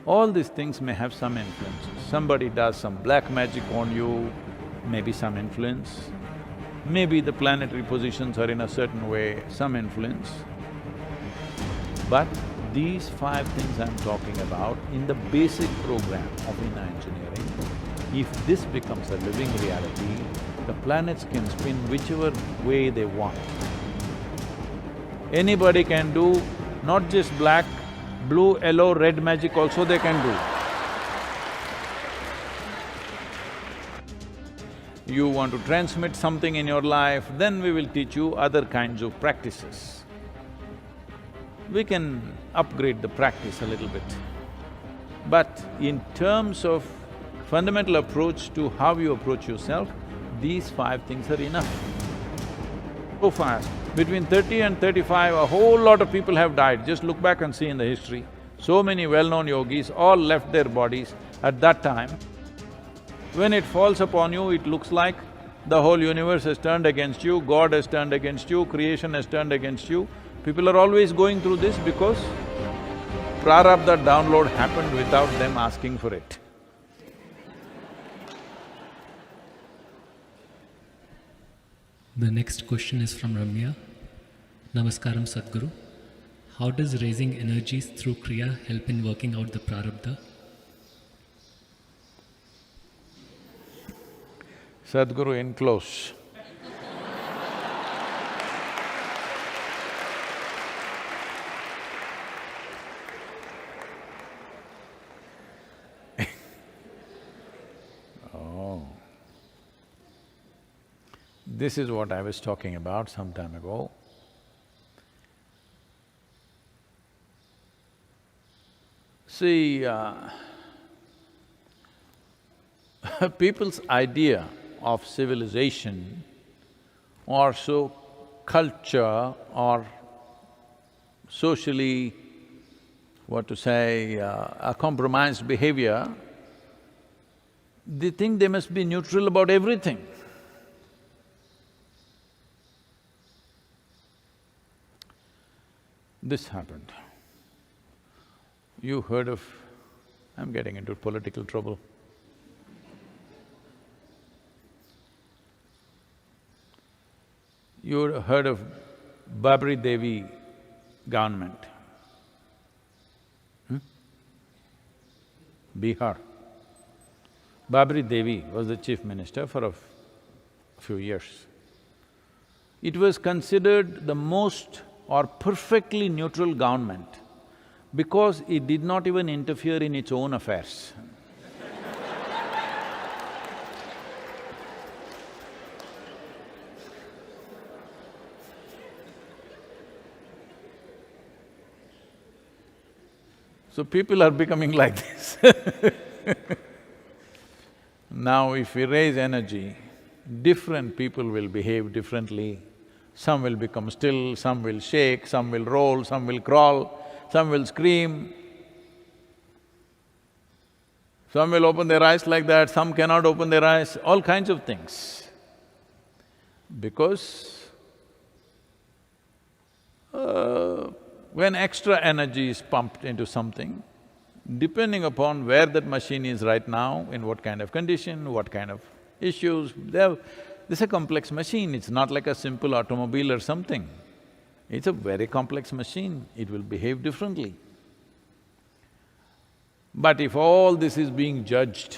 All these things may have some influences. Somebody does some black magic on you, maybe some influence. Maybe the planetary positions are in a certain way, some influence. But these five things I'm talking about, in the basic program of inner engineering, if this becomes a living reality, the planets can spin whichever way they want. Anybody can do not just black, blue, yellow, red magic also they can do. You want to transmit something in your life, then we will teach you other kinds of practices. We can upgrade the practice a little bit. But in terms of fundamental approach to how you approach yourself, these five things are enough. So fast, between 30 and 35, a whole lot of people have died. Just look back and see in the history. So many well-known yogis all left their bodies at that time. When it falls upon you, it looks like the whole universe has turned against you, God has turned against you, creation has turned against you. People are always going through this because Prarabdha download happened without them asking for it. The next question is from Ramya. Namaskaram Sadhguru. How does raising energies through Kriya help in working out the Prarabdha? Sadhguru in close. Oh. This is what I was talking about some time ago. See, people's idea of civilization or so culture or socially, what to say, a compromised behavior, they think they must be neutral about everything. This happened. You heard of… I'm getting into political trouble. You heard of Babri Devi government? Bihar. Babri Devi was the chief minister for a few years. It was considered the most or perfectly neutral government because it did not even interfere in its own affairs. So people are becoming like this. Now if we raise energy, different people will behave differently. Some will become still, some will shake, some will roll, some will crawl, some will scream. Some will open their eyes like that, some cannot open their eyes, all kinds of things. Because when extra energy is pumped into something, depending upon where that machine is right now, in what kind of condition, what kind of issues, this is a complex machine, it's not like a simple automobile or something. It's a very complex machine, it will behave differently. But if all this is being judged,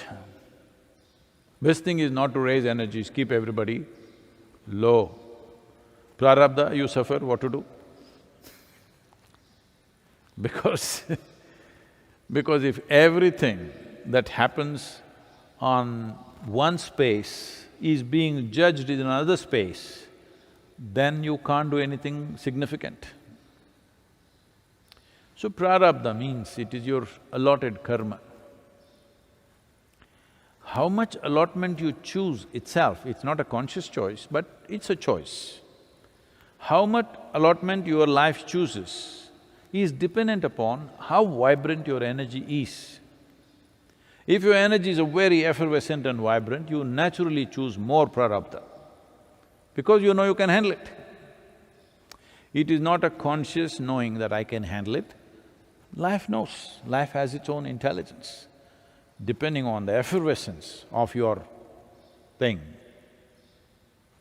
best thing is not to raise energies, keep everybody low. Prarabdha, you suffer, what to do? Because if everything that happens on one space is being judged in another space, then you can't do anything significant. So Prarabdha means it is your allotted karma. How much allotment you choose itself, it's not a conscious choice, but it's a choice. How much allotment your life chooses is dependent upon how vibrant your energy is. If your energy is very effervescent and vibrant, you naturally choose more prarabdha, because you know you can handle it. It is not a conscious knowing that I can handle it. Life knows, life has its own intelligence, depending on the effervescence of your thing.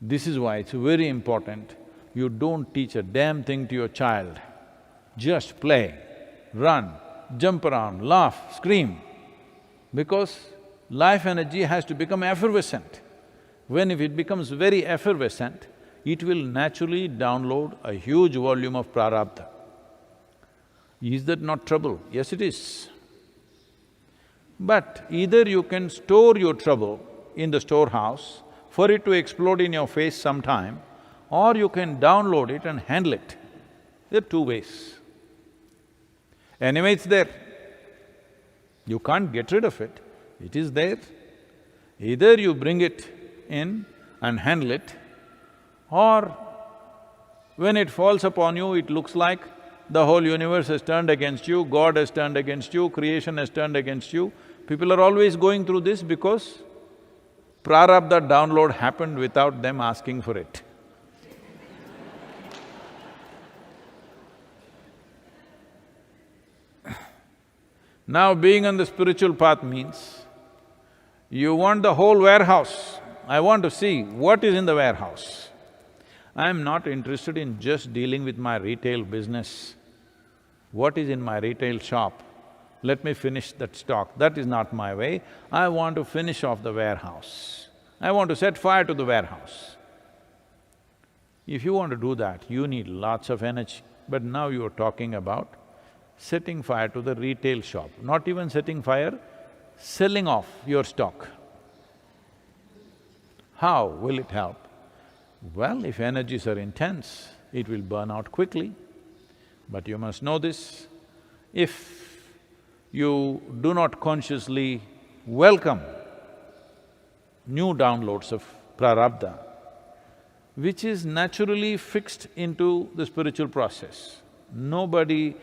This is why it's very important you don't teach a damn thing to your child. Just play, run, jump around, laugh, scream, because life energy has to become effervescent. When if it becomes very effervescent, it will naturally download a huge volume of prarabdha. Is that not trouble? Yes, it is. But either you can store your trouble in the storehouse for it to explode in your face sometime, or you can download it and handle it. There are two ways. Anyway, it's there. You can't get rid of it, it is there. Either you bring it in and handle it, or when it falls upon you, it looks like the whole universe has turned against you, God has turned against you, creation has turned against you. People are always going through this because prarabdha download happened without them asking for it. Now, being on the spiritual path means, you want the whole warehouse. I want to see what is in the warehouse. I am not interested in just dealing with my retail business. What is in my retail shop? Let me finish that stock. That is not my way. I want to finish off the warehouse. I want to set fire to the warehouse. If you want to do that, you need lots of energy. But now you are talking about setting fire to the retail shop, not even setting fire, selling off your stock. How will it help? Well, if energies are intense, it will burn out quickly. But you must know this, if you do not consciously welcome new downloads of prarabdha, which is naturally fixed into the spiritual process. Nobody,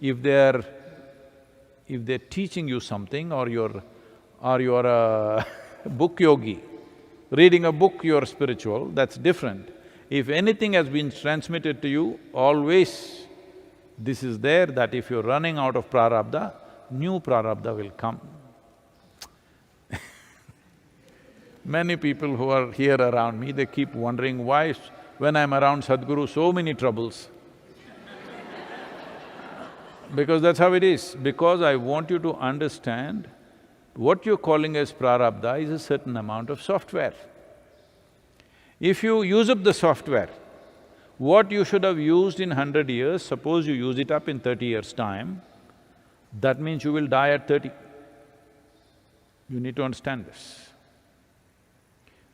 if they're teaching you something or you're a book yogi, reading a book you're spiritual, that's different. If anything has been transmitted to you, always this is there, that if you're running out of prarabdha, new prarabdha will come. Many people who are here around me, they keep wondering why when I'm around Sadhguru, so many troubles. Because that's how it is. Because I want you to understand, what you're calling as prarabdha is a certain amount of software. If you use up the software, what you should have used in 100 years, suppose you use it up in 30 years' time, that means you will die at 30. You need to understand this.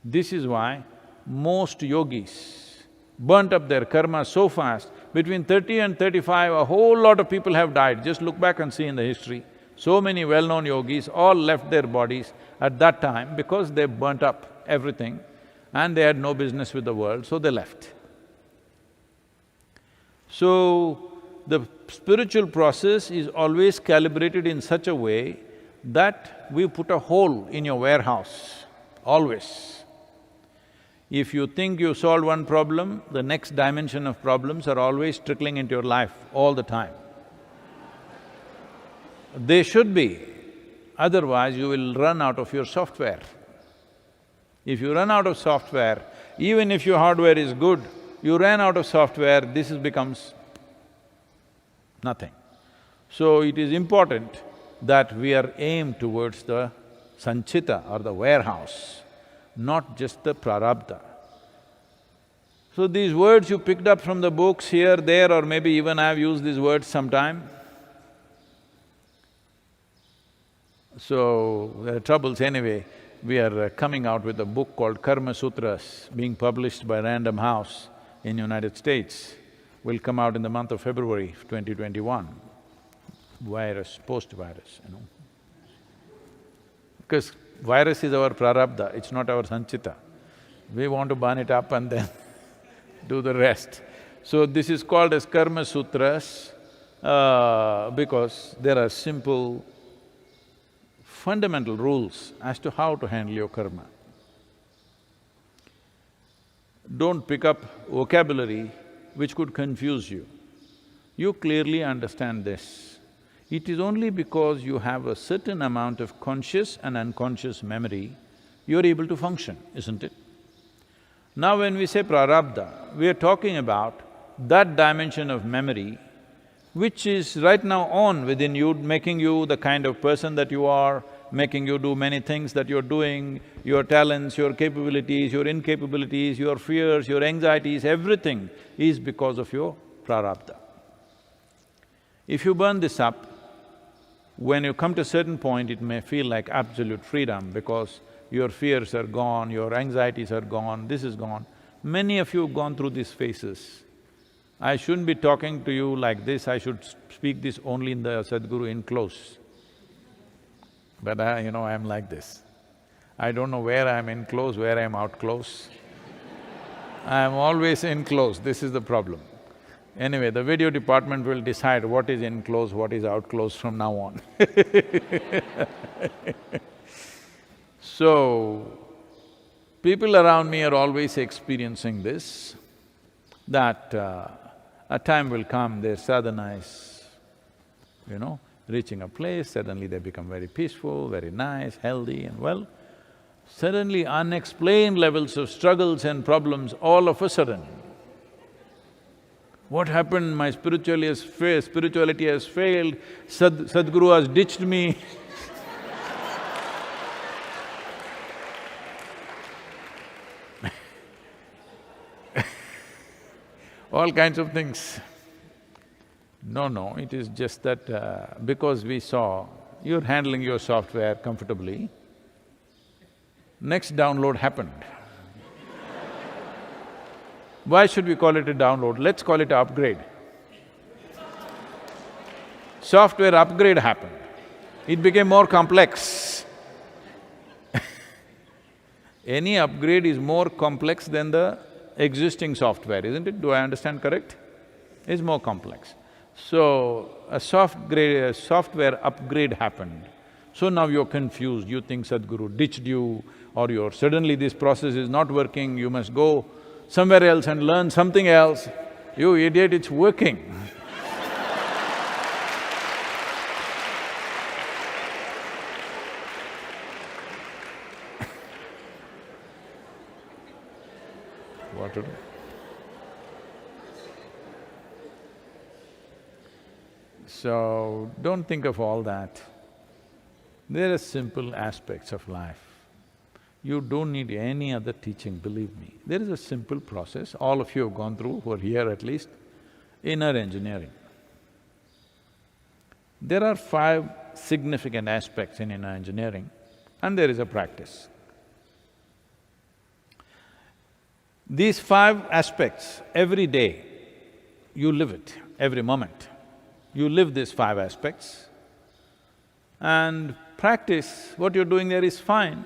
This is why most yogis burnt up their karma so fast. Between 30 and 35, a whole lot of people have died. Just look back and see in the history. So many well-known yogis all left their bodies at that time because they burnt up everything and they had no business with the world, so they left. So, the spiritual process is always calibrated in such a way that we put a hole in your warehouse, always. If you think you solved one problem, the next dimension of problems are always trickling into your life all the time. They should be, otherwise you will run out of your software. If you run out of software, even if your hardware is good, you ran out of software, this becomes nothing. So it is important that we are aimed towards the sanchita or the warehouse, not just the prarabdha. So these words you picked up from the books here, there, or maybe even I've used these words sometime. So, there are troubles anyway. We are coming out with a book called Karma Sutras, being published by Random House in United States. Will come out in the month of February 2021. Virus, post-virus, you know. Because virus is our prarabdha, it's not our sanchita. We want to burn it up and then do the rest. So this is called as Karma Sutras because there are simple, fundamental rules as to how to handle your karma. Don't pick up vocabulary which could confuse you. You clearly understand this. It is only because you have a certain amount of conscious and unconscious memory, you're able to function, isn't it? Now when we say Prarabdha, we are talking about that dimension of memory which is right now on within you, making you the kind of person that you are, making you do many things that you're doing, your talents, your capabilities, your incapabilities, your fears, your anxieties, everything is because of your Prarabdha. If you burn this up, when you come to a certain point, it may feel like absolute freedom because your fears are gone, your anxieties are gone, this is gone. Many of you have gone through these phases. I shouldn't be talking to you like this, I should speak this only in the Sadhguru in close. But I'm like this. I don't know where I'm in close, where I'm out close. I'm always in close, this is the problem. Anyway, the video department will decide what is in close, what is out close from now on. So, people around me are always experiencing this, that a time will come, their sadhana is, reaching a place, suddenly they become very peaceful, very nice, healthy and well. Suddenly unexplained levels of struggles and problems all of a sudden. What happened? My spirituality has failed, Sadhguru has ditched me. All kinds of things. No, it is just that because we saw you're handling your software comfortably, next download happened. Why should we call it a download? Let's call it an upgrade. Software upgrade happened. It became more complex. Any upgrade is more complex than the existing software, isn't it? Do I understand correct? It's more complex. So, a software upgrade happened. So now you're confused, you think Sadhguru ditched you, or suddenly this process is not working, you must go somewhere else and learn something else. You idiot, it's working. What to do? So, don't think of all that. There are simple aspects of life. You don't need any other teaching, believe me. There is a simple process, all of you have gone through, who are here at least, inner engineering. There are 5 significant aspects in inner engineering and there is a practice. These 5 aspects, every day, you live it, every moment. You live these 5 aspects and practice, what you're doing there is fine.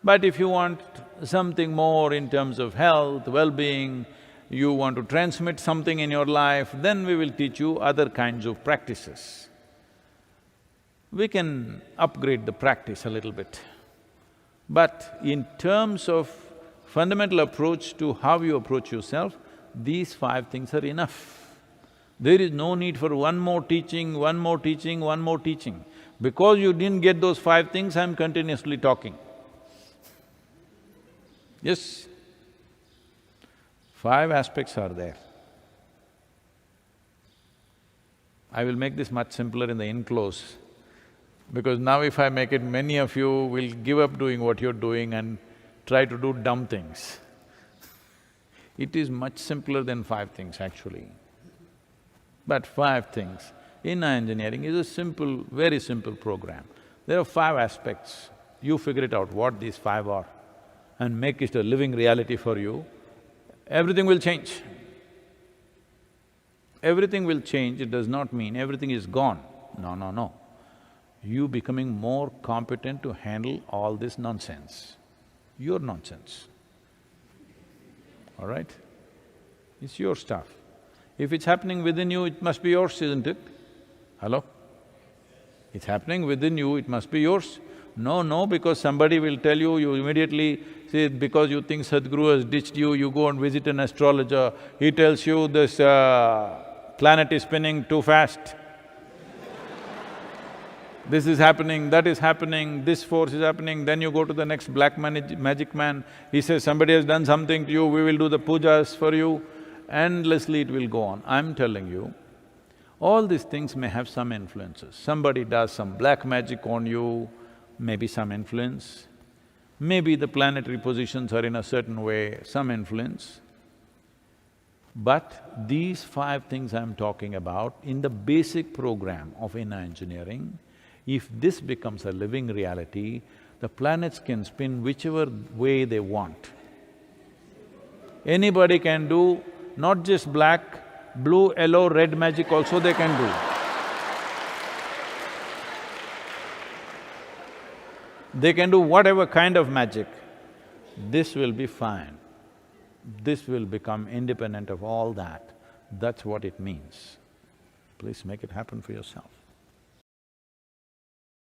But if you want something more in terms of health, well-being, you want to transmit something in your life, then we will teach you other kinds of practices. We can upgrade the practice a little bit. But in terms of fundamental approach to how you approach yourself, these 5 things are enough. There is no need for one more teaching, one more teaching, one more teaching. Because you didn't get those 5 things, I'm continuously talking. Yes, 5 aspects are there. I will make this much simpler in the enclose, because now if I make it, many of you will give up doing what you're doing and try to do dumb things. It is much simpler than 5 things actually. But 5 things. Inner engineering is a simple, very simple program. There are 5 aspects. You figure it out what these 5 are and make it a living reality for you, everything will change. Everything will change, it does not mean everything is gone. No. You becoming more competent to handle all this nonsense. Your nonsense, all right? It's your stuff. If it's happening within you, it must be yours, isn't it? Hello? It's happening within you, it must be yours. No, because somebody will tell you, you immediately say, because you think Sadhguru has ditched you, you go and visit an astrologer, he tells you this planet is spinning too fast. this is happening, that is happening, this force is happening, then you go to the next black magic man, he says, somebody has done something to you, we will do the pujas for you, endlessly it will go on. I'm telling you, all these things may have some influences. Somebody does some black magic on you, maybe some influence. Maybe the planetary positions are in a certain way, some influence. But these 5 things I'm talking about, in the basic program of inner engineering, if this becomes a living reality, the planets can spin whichever way they want. Anybody can do not just black, blue, yellow, red magic also they can do. They can do whatever kind of magic. This will be fine. This will become independent of all that. That's what it means. Please make it happen for yourself.